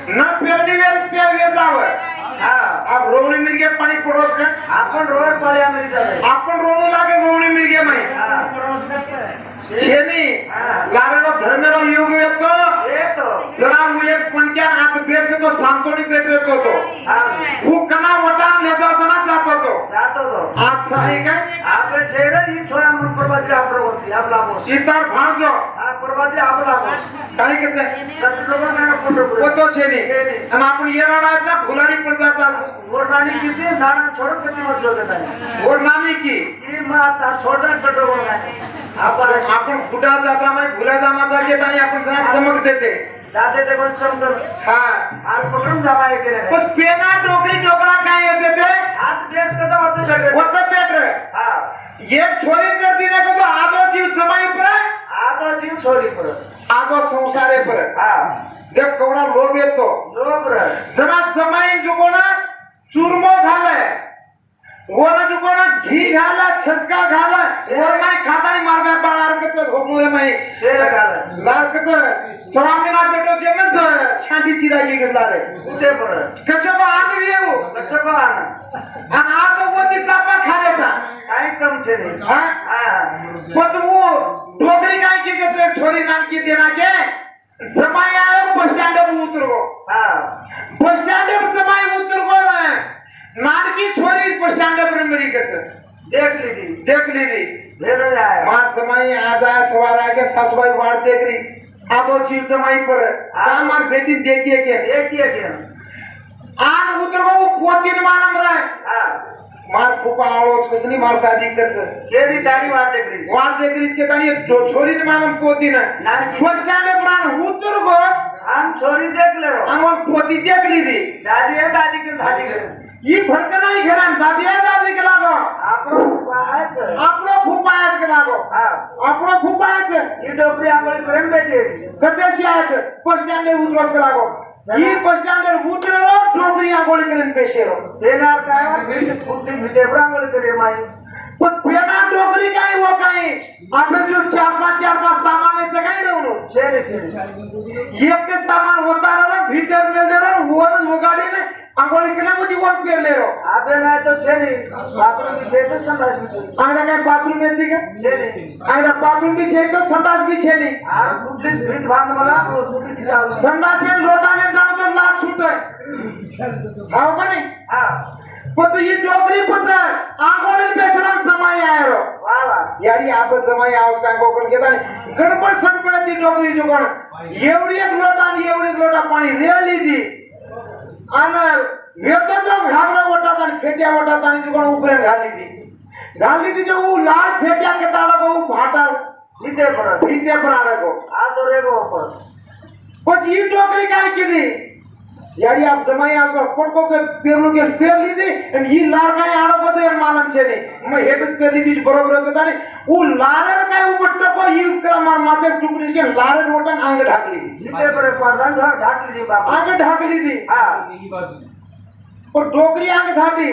न पेरणी वेळ जावं आप रोवणी मिरगे पाणी पडोस का आपण रोज पाळ्या मध्ये चालू आपण रोवू लागे रोवणी मिरगे माई शेनी लारेलो धर्मेलो योग येतो जरा मुले पणक्या आत बेस के तो सांतोनी पेट येतो तो वो कना वटा लेजा जना जातो तो आज सही काय आपले शहर ही छोरा मन प्रभाजी आपलो होती आपला बोस इतर भाणजो प्रभाजी आपला काय कचे सतलोबा ना फोटो होतो शेनी आणि आपण येराडा आहेत ना फुलाडी पण जातात वरनानी किती दाना छोड किती मजलो देता और नामी की आता छोडा कटो आपण कुठं जाता माहिती फुला जमाचा घेत आणि आपण जरा चमक देते जाते ते पण समजून हा आज पकडून जावा येते रे पण पेना डोकरी डोकरा काय येते ते आज बेस कदा होते सगळे होतं पेट हा एक छोरी जर दिले का तो आदो जीव जमाई पर आता जीव छोडी परत आदो संसारे पर हा देख केवढा लोभ येतो लोक रे जरा जमाई जो कोणा चुरमो घालाय वना जो कोणा घी घाला छसका घाला वर माय खातानी मारब्या बाळारकच होमुळे माय शेर घाल लारकच स्वामीना बेटो जे मज छांटी चिरागी घेतला रे कुठे परत कशो बा आणवी येऊ कसं पण आणि आता वती चापा खाल्याचा काय कम छे रे हा हा पण वो डोकरी काय की के छोरी नाम की देना के जमाई आयो बस स्टैंड पे उतरो हा बस स्टैंड पे जमाई उतर गो ना नानकी छोरी बस स्टैंड पर मेरी कस देख लीदी लेनो जाए मां जमाई आज आया सवार आके सासुबाई वाट देख रही आदो चीज जमाई पर काम मार बेटी देखिए के आन उतर गो पोतीन मानम रे हा मार फुपा आवळोच कसली मार दादी करस केली दाढी वाट देख रही के तानी छोरी ने मानम पोती ना बस स्टैंड पर आन उतर गो हम छोरी देख ले रो आन पोती देख ली थी दादी है दादी के दादी के ये भड़कना ही घेरा दादी है दादी के लागो आपरो पायच आपलो फुपायच के लागो हा आपलो फुपायच ये डोकरी आंगळी करून बैठे कदेशी आयच बस स्टैंड पे उतरोस के लागो ये बस स्टैंड पे उतरो डोकरी आंगोळी करून पेशेरो देना काय बीट फुटी बीटे आंगळी करे माई पण पेना डोकरी काय वो काय आपले जो चार पांच सामान येते काय रहूनो छे एक के सामान होता रहा भीतर में दे रहा वर वो गाड़ी ने आंगोळी केला मुझे वन पेर ले रो आपे ना तो छे नहीं बाथरूम भी छे तो संडास भी छे आड़ा काय बाथरूम में थी का छे नहीं आड़ा बाथरूम भी छे तो संडास भी छे नहीं आ फुटी भीट भांग मला फुटी दिशा संडास में लोटा ने जानो तो लात छूटे हाउ का नहीं हा પછી ઈ ડોકરી પછી આંગોળી બેસરામ સમાઈ આયો वाह वाह याडी आप समाई आवस का कोकण घेता गणपत सणपडे ती डोकरी जो कोण एवढी एक लोटा पाणी रेली दी आणि वेतो जो घागरा वटात आणि फेट्या वटात आणि जो कोण उपरे घाली दी जो लाल फेट्या के ताळा को भाटा बीते पर आड़ा को आ तो रे गो पर પછી ઈ ડોકરી કાઈ કીધી याडी आप जमाई आसो पडको के पेरलो के पेर ली थी आणि ही लार काय आडो बदे मालम छे नी मैं हेटच पेर ली थी बरोबर के ताणी उ लारे काय उपट को ही कला मार माथे टुकड़ी से लारे रोटन आंग ढाकली बीते पर प्रधान ढाक ली बाप आंग ढाकली थी हा और डोकरी आंग धाटी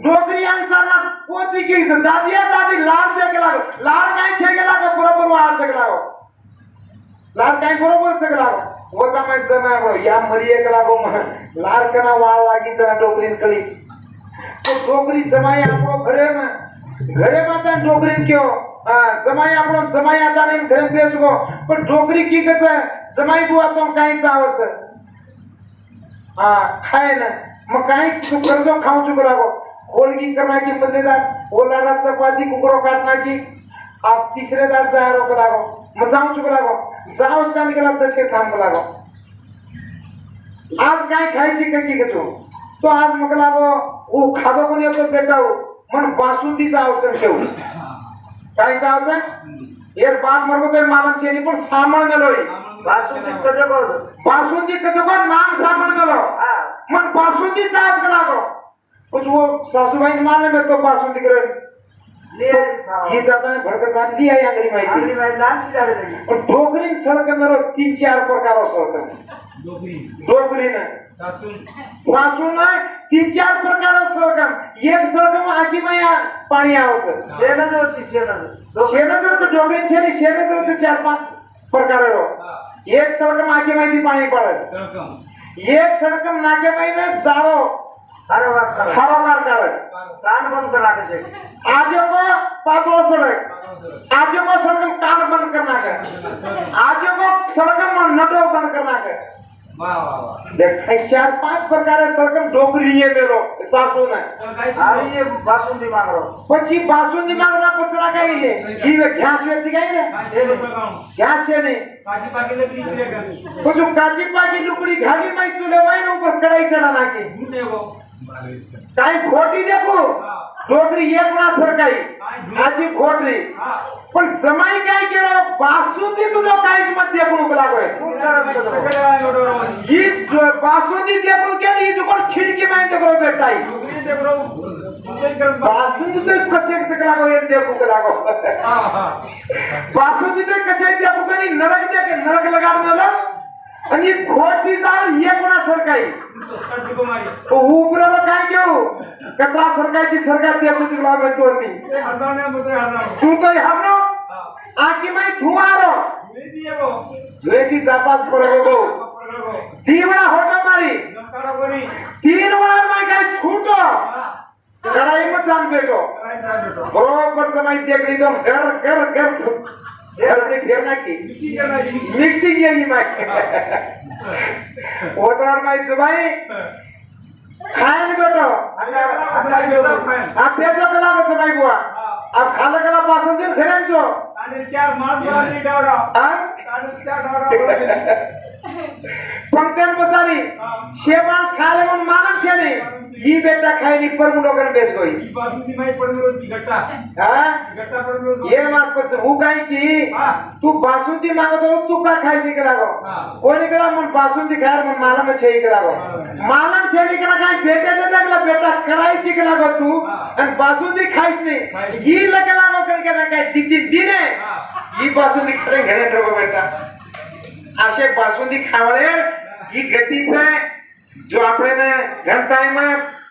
डोकरी आंग चालना पोती की दादी लार दे के लागो लार काय छे के लागो बरोबर वाळ छे के लागो लार काय बरोबर छे के लागो होता मैं जमा बरो या मरिए के लागो लार कना वाळ लागी जरा डोकरीन कळी तो डोकरी जमाई आपलो घरे में ता डोकरीन क्यों जमाई आपलो जमाई आता ने घरे बेसगो पण डोकरी की कच जमाई बुआ तो काई चावच खाए ना मग काय तू करजो खाऊ चुक लागो होळगी करना की मजेदार ओलारा चपाती कुकरो काटना की आप तीसरे दाल जाय रोक लागो मग जाऊ चुक लागो जाऊस का निकला दस के थांब लागो आज काय खायची की कचो तो आज मग लागो वो खादो कोणी तो बेटाऊ मन बासुंदी जाऊस कर ठेव काय जाऊस यार बाप मरगो तो मालम छे नी पण सामळ मेलोई बासुंदी कचो को नाम सामळ मेलो मन बासुंदी जाऊस का लागो कुछ वो सासूबाई ने माने में तो बासुंदी करे ये जाता है भड़क जान लिया है अंगड़ी माई लाश भी डाले लगी और डोगरी सड़क मेरो 3-4 प्रकार सड़क डोगरी ने सासू ने 3-4 प्रकार सड़क एक सड़क में आकी में पानी आवस शेना जो डोगरी छे नी शेना जो 4-5 प्रकार रो एक सडकम आगे माहिती पाणी पडस एक सडकम नाके महिने जाळो हरोगार काढस कान बंद करा के आजो को पातळो सडक आजो को सडकम कान बंद करना के आजो को सडकम नटो बंद करना के देख 4-5 प्रकार सडकम डोगरी ये मेलो सासू ने अरे ये बासुंदी मांग रहो પછી બાસુંદી માંગના પચરા કાઈ લે જીવે ઘાસ વેતી કાઈ ને ઘાસ છે ને પછી કાચી પાકી લુકડી ઘાલી માં ચૂલે માં ઉપર કડાઈ ચડા નાખી કાઈ ખોટી દેખો ડોગરી એકના સરકાઈ આજી ખોટરી पण समाई काय केलं बासुंदी तुझं काहीच मध्ये देखून लागोय ही बासुंदी देखून केली ही जुकोड खिडकी माहिती करो भेटाई बासुंदी तो कसे लागो येत देखून लागो बासुंदी तो कसे देखू कनी नरक देख नरक लगाड मला आणि खोटी जाऊन हे कोणा सरकाई तो उपराला काय घेऊ कतरा सरकायची सरकार देखू चुकला बचवती तू तो हरनो आकी माई थुआरो वेदी जापात पडगो दीवणा होटो मारी 3 वेळा माई काय छूटो कडाई में जान बेटो बरोबर समय देख ली तो घर में फिरना की मिक्सिंग यही माई ओतरार माई सुबाई खाएं बेटो आप पेटो कला को सुबाई बुआ आप खाला कला पासन दिन खरेन जो आणि 4 मास वाली डावडा आणि 4 डावडा पंक्तन पसारी शेवांस खाले मन मानम छे ने ई बेटा खाईली पर मुंडो कर बेस गई ई बासुंदी माई पडलो ती गट्टा हां गट्टा पडलो ये मात पस हु गाई की तू बासुंदी मांगतो तू का खाई निकलागो कोणी करा मन बासुंदी खायर मन मालम छे निकलागो मालम छे निकला काय बेटा दे देखला बेटा कराई चिकलागो तू आणि बासुंदी खाईस नाही ई लगलागो करके ना काय दिने ई बासुंदी खाले घरे ठेवो बेटा असे बासुंदी खावळे ही गतीच जो आपल्याला घन टाइम